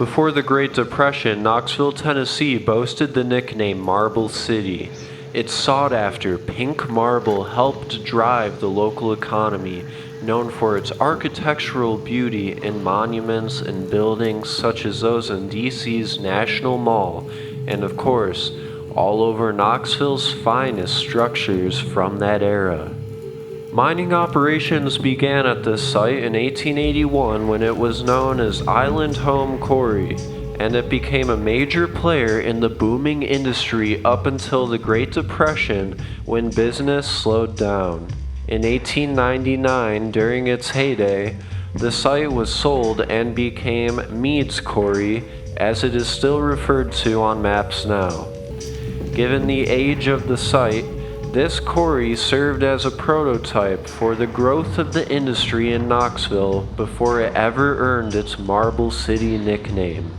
Before the Great Depression, Knoxville, Tennessee boasted the nickname Marble City. Its sought-after pink marble helped drive the local economy, known for its architectural beauty in monuments and buildings such as those in DC's National Mall, and of course, all over Knoxville's finest structures from that era. Mining operations began at this site in 1881 when it was known as Island Home Quarry, and it became a major player in the booming industry up until the Great Depression when business slowed down. In 1899, during its heyday, the site was sold and became Mead's Quarry, as it is still referred to on maps now. Given the age of the site, this quarry served as a prototype for the growth of the industry in Knoxville before it ever earned its Marble City nickname.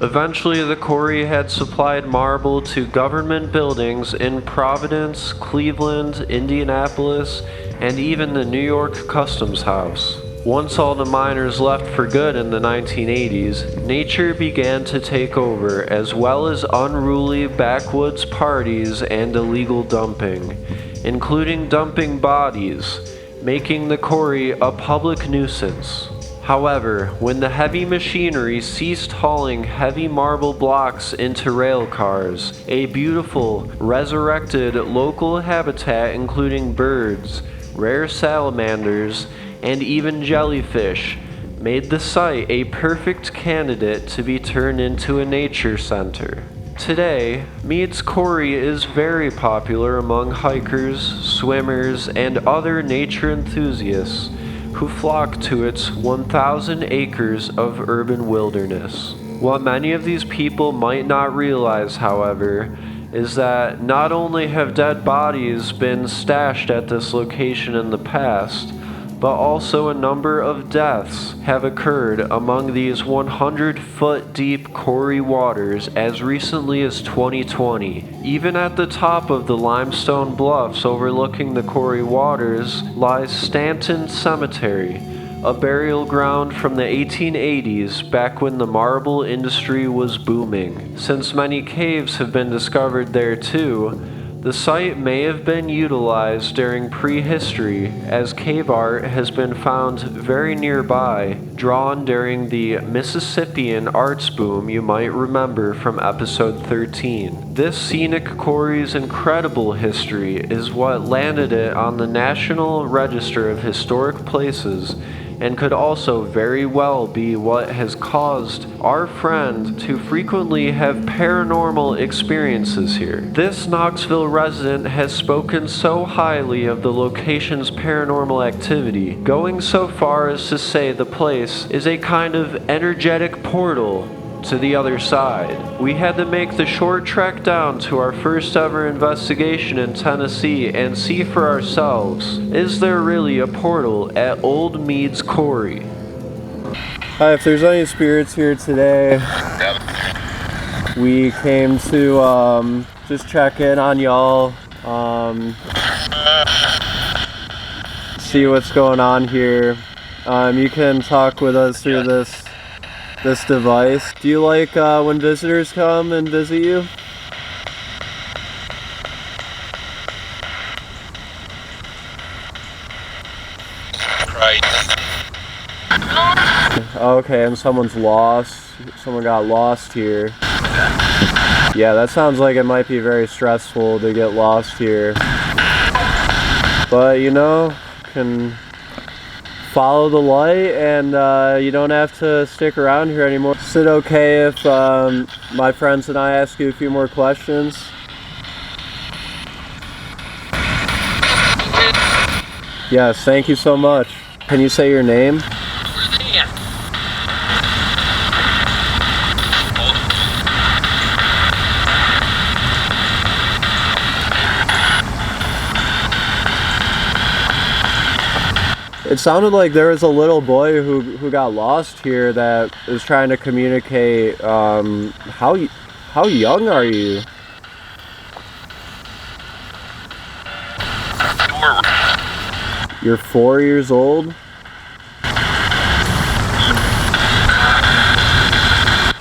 Eventually, the quarry had supplied marble to government buildings in Providence, Cleveland, Indianapolis, and even the New York Customs House. Once all the miners left for good in the 1980s, nature began to take over, as well as unruly backwoods parties and illegal dumping, including dumping bodies, making the quarry a public nuisance. However, when the heavy machinery ceased hauling heavy marble blocks into rail cars, a beautiful, resurrected local habitat including birds, rare salamanders, and even jellyfish made the site a perfect candidate to be turned into a nature center. Today, Mead's Quarry is very popular among hikers, swimmers, and other nature enthusiasts who flock to its 1,000 acres of urban wilderness. What many of these people might not realize, however, is that not only have dead bodies been stashed at this location in the past, but also a number of deaths have occurred among these 100-foot deep quarry waters as recently as 2020. Even at the top of the limestone bluffs overlooking the quarry waters lies Stanton Cemetery, a burial ground from the 1880s, back when the marble industry was booming. Since many caves have been discovered there too, the site may have been utilized during prehistory, as cave art has been found very nearby, drawn during the Mississippian arts boom you might remember from episode 13. This scenic quarry's incredible history is what landed it on the National Register of Historic Places, and could also very well be what has caused our friend to frequently have paranormal experiences here. This Knoxville resident has spoken so highly of the location's paranormal activity, going so far as to say the place is a kind of energetic portal to the other side. We had to make the short trek down to our first ever investigation in Tennessee and see for ourselves, is there really a portal at Old Mead's Quarry? Hi, if there's any spirits here today, we came to just check in on y'all, see what's going on here. You can talk with us through this device. Do you like when visitors come and visit you? Right. Okay, and someone got lost here. Yeah, that sounds like it might be very stressful to get lost here. But you know, can follow the light, and you don't have to stick around here anymore. Is it okay if my friends and I ask you a few more questions? Yes, thank you so much. Can you say your name? It sounded like there was a little boy who got lost here that is trying to communicate. How young are you? You're 4 years old?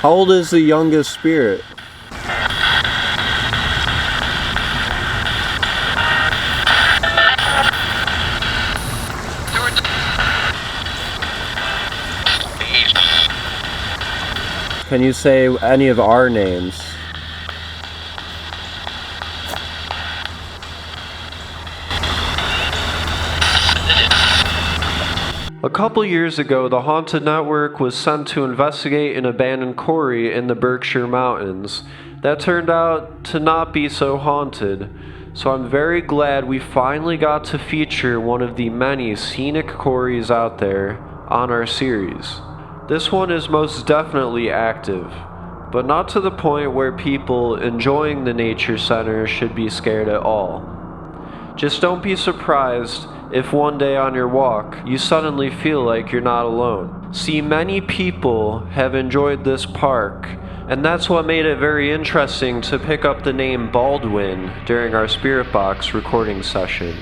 How old is the youngest spirit? Can you say any of our names? A couple years ago, the Haunted Network was sent to investigate an abandoned quarry in the Berkshire Mountains. That turned out to not be so haunted, so I'm very glad we finally got to feature one of the many scenic quarries out there on our series. This one is most definitely active, but not to the point where people enjoying the nature center should be scared at all. Just don't be surprised if one day on your walk you suddenly feel like you're not alone. See, many people have enjoyed this park, and that's what made it very interesting to pick up the name Baldwin during our Spirit Box recording session.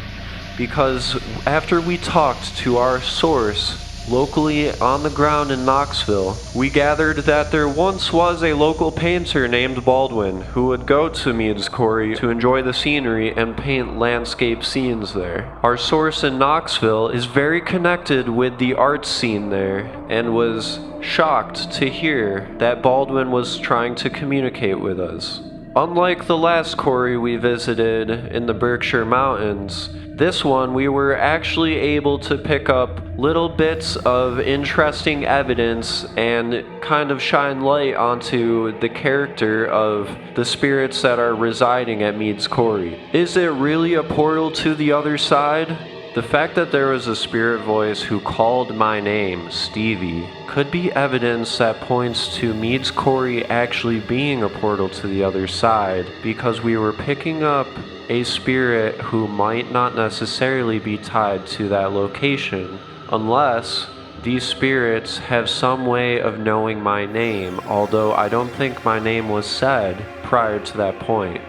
Because after we talked to our source locally on the ground in Knoxville, we gathered that there once was a local painter named Baldwin who would go to Mead's Quarry to enjoy the scenery and paint landscape scenes there. Our source in Knoxville is very connected with the art scene there and was shocked to hear that Baldwin was trying to communicate with us. Unlike the last quarry we visited in the Berkshire Mountains, this one we were actually able to pick up little bits of interesting evidence and kind of shine light onto the character of the spirits that are residing at Mead's Quarry. Is it really a portal to the other side? The fact that there was a spirit voice who called my name, Stevie, could be evidence that points to Mead's Quarry actually being a portal to the other side, because we were picking up a spirit who might not necessarily be tied to that location, unless these spirits have some way of knowing my name, although I don't think my name was said prior to that point,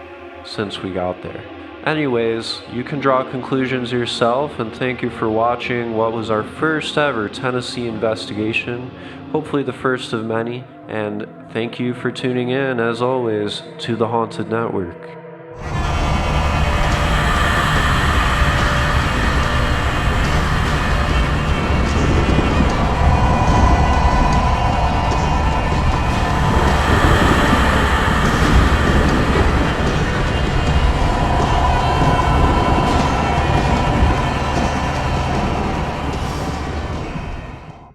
since we got there. Anyways, you can draw conclusions yourself, and thank you for watching what was our first ever Tennessee investigation, hopefully the first of many, and thank you for tuning in, as always, to the Haunted Network.